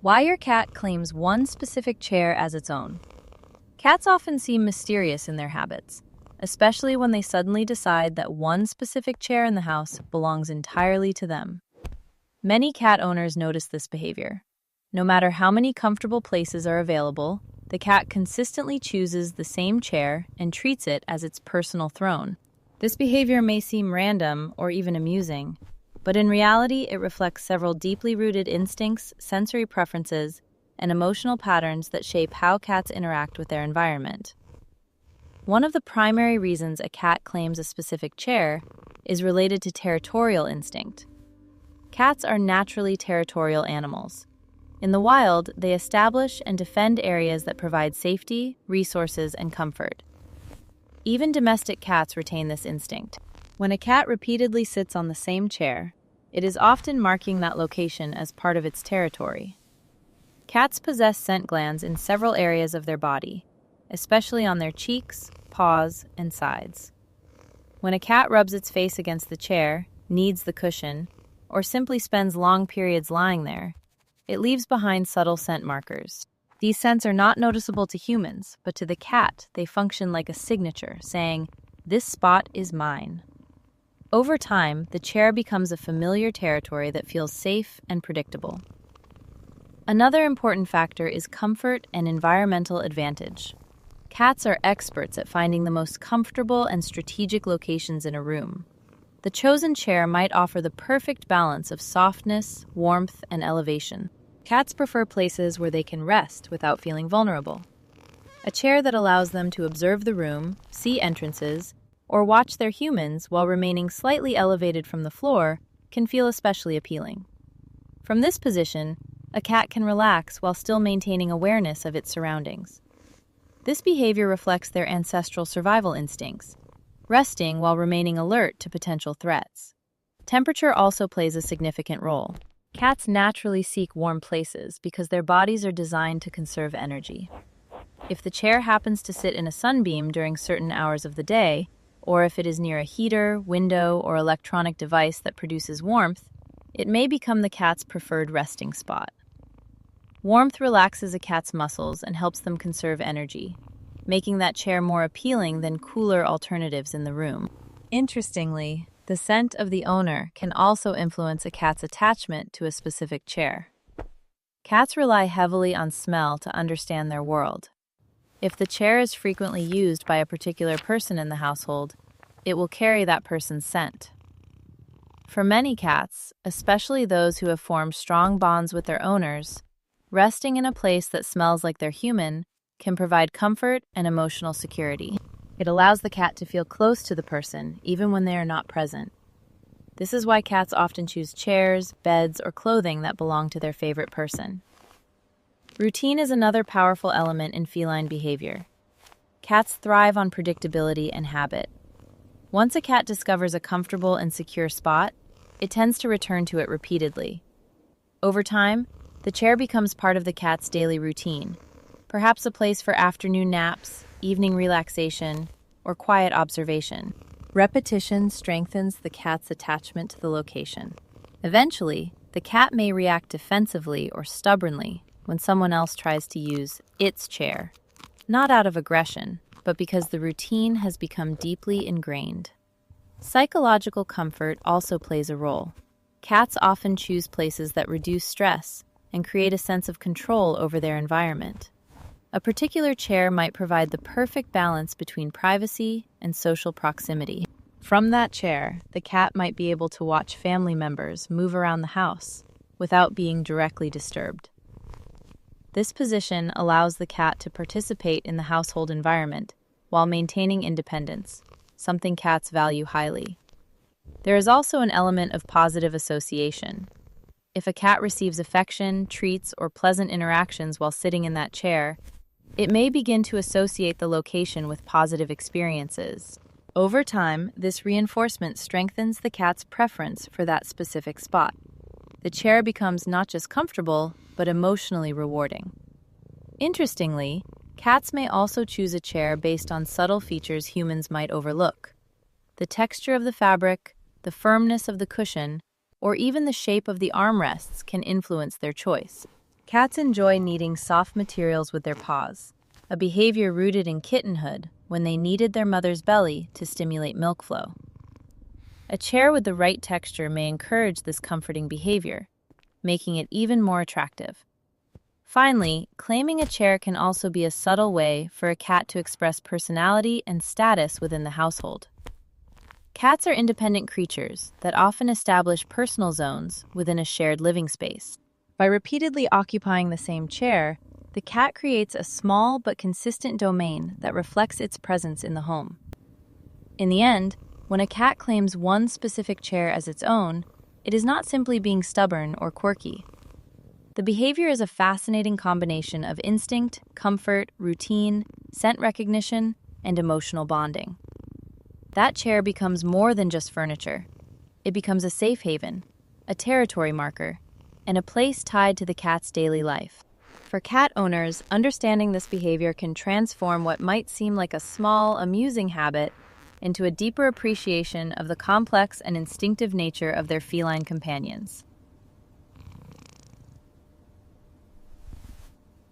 Why your cat claims one specific chair as its own. Cats often seem mysterious in their habits, especially when they suddenly decide that one specific chair in the house belongs entirely to them. Many cat owners notice this behavior. No matter how many comfortable places are available, the cat consistently chooses the same chair and treats it as its personal throne. This behavior may seem random or even amusing, but in reality it reflects several deeply rooted instincts, sensory preferences, and emotional patterns that shape how cats interact with their environment. One of the primary reasons a cat claims a specific chair is related to territorial instinct. Cats are naturally territorial animals. In the wild, they establish and defend areas that provide safety, resources, and comfort. Even domestic cats retain this instinct. When a cat repeatedly sits on the same chair, it is often marking that location as part of its territory. Cats possess scent glands in several areas of their body, especially on their cheeks, paws, and sides. When a cat rubs its face against the chair, kneads the cushion, or simply spends long periods lying there, it leaves behind subtle scent markers. These scents are not noticeable to humans, but to the cat, they function like a signature, saying, "This spot is mine." Over time, the chair becomes a familiar territory that feels safe and predictable. Another important factor is comfort and environmental advantage. Cats are experts at finding the most comfortable and strategic locations in a room. The chosen chair might offer the perfect balance of softness, warmth, and elevation. Cats prefer places where they can rest without feeling vulnerable. A chair that allows them to observe the room, see entrances, or watch their humans while remaining slightly elevated from the floor can feel especially appealing. From this position, a cat can relax while still maintaining awareness of its surroundings. This behavior reflects their ancestral survival instincts, resting while remaining alert to potential threats. Temperature also plays a significant role. Cats naturally seek warm places because their bodies are designed to conserve energy. If the chair happens to sit in a sunbeam during certain hours of the day, or if it is near a heater, window, or electronic device that produces warmth, it may become the cat's preferred resting spot. Warmth relaxes a cat's muscles and helps them conserve energy, making that chair more appealing than cooler alternatives in the room. Interestingly, the scent of the owner can also influence a cat's attachment to a specific chair. Cats rely heavily on smell to understand their world. If the chair is frequently used by a particular person in the household, it will carry that person's scent. For many cats, especially those who have formed strong bonds with their owners, resting in a place that smells like their human can provide comfort and emotional security. It allows the cat to feel close to the person, even when they are not present. This is why cats often choose chairs, beds, or clothing that belong to their favorite person. Routine is another powerful element in feline behavior. Cats thrive on predictability and habit. Once a cat discovers a comfortable and secure spot, it tends to return to it repeatedly. Over time, the chair becomes part of the cat's daily routine, perhaps a place for afternoon naps, evening relaxation, or quiet observation. Repetition strengthens the cat's attachment to the location. Eventually, the cat may react defensively or stubbornly when someone else tries to use its chair, not out of aggression, but because the routine has become deeply ingrained. Psychological comfort also plays a role. Cats often choose places that reduce stress and create a sense of control over their environment. A particular chair might provide the perfect balance between privacy and social proximity. From that chair, the cat might be able to watch family members move around the house without being directly disturbed. This position allows the cat to participate in the household environment while maintaining independence, something cats value highly. There is also an element of positive association. If a cat receives affection, treats, or pleasant interactions while sitting in that chair, it may begin to associate the location with positive experiences. Over time, this reinforcement strengthens the cat's preference for that specific spot. The chair becomes not just comfortable, but emotionally rewarding. Interestingly, cats may also choose a chair based on subtle features humans might overlook. The texture of the fabric, the firmness of the cushion, or even the shape of the armrests can influence their choice. Cats enjoy kneading soft materials with their paws, a behavior rooted in kittenhood when they kneaded their mother's belly to stimulate milk flow. A chair with the right texture may encourage this comforting behavior, making it even more attractive. Finally, claiming a chair can also be a subtle way for a cat to express personality and status within the household. Cats are independent creatures that often establish personal zones within a shared living space. By repeatedly occupying the same chair, the cat creates a small but consistent domain that reflects its presence in the home. In the end, when a cat claims one specific chair as its own, it is not simply being stubborn or quirky. The behavior is a fascinating combination of instinct, comfort, routine, scent recognition, and emotional bonding. That chair becomes more than just furniture. It becomes a safe haven, a territory marker, and a place tied to the cat's daily life. For cat owners, understanding this behavior can transform what might seem like a small, amusing habit into a deeper appreciation of the complex and instinctive nature of their feline companions.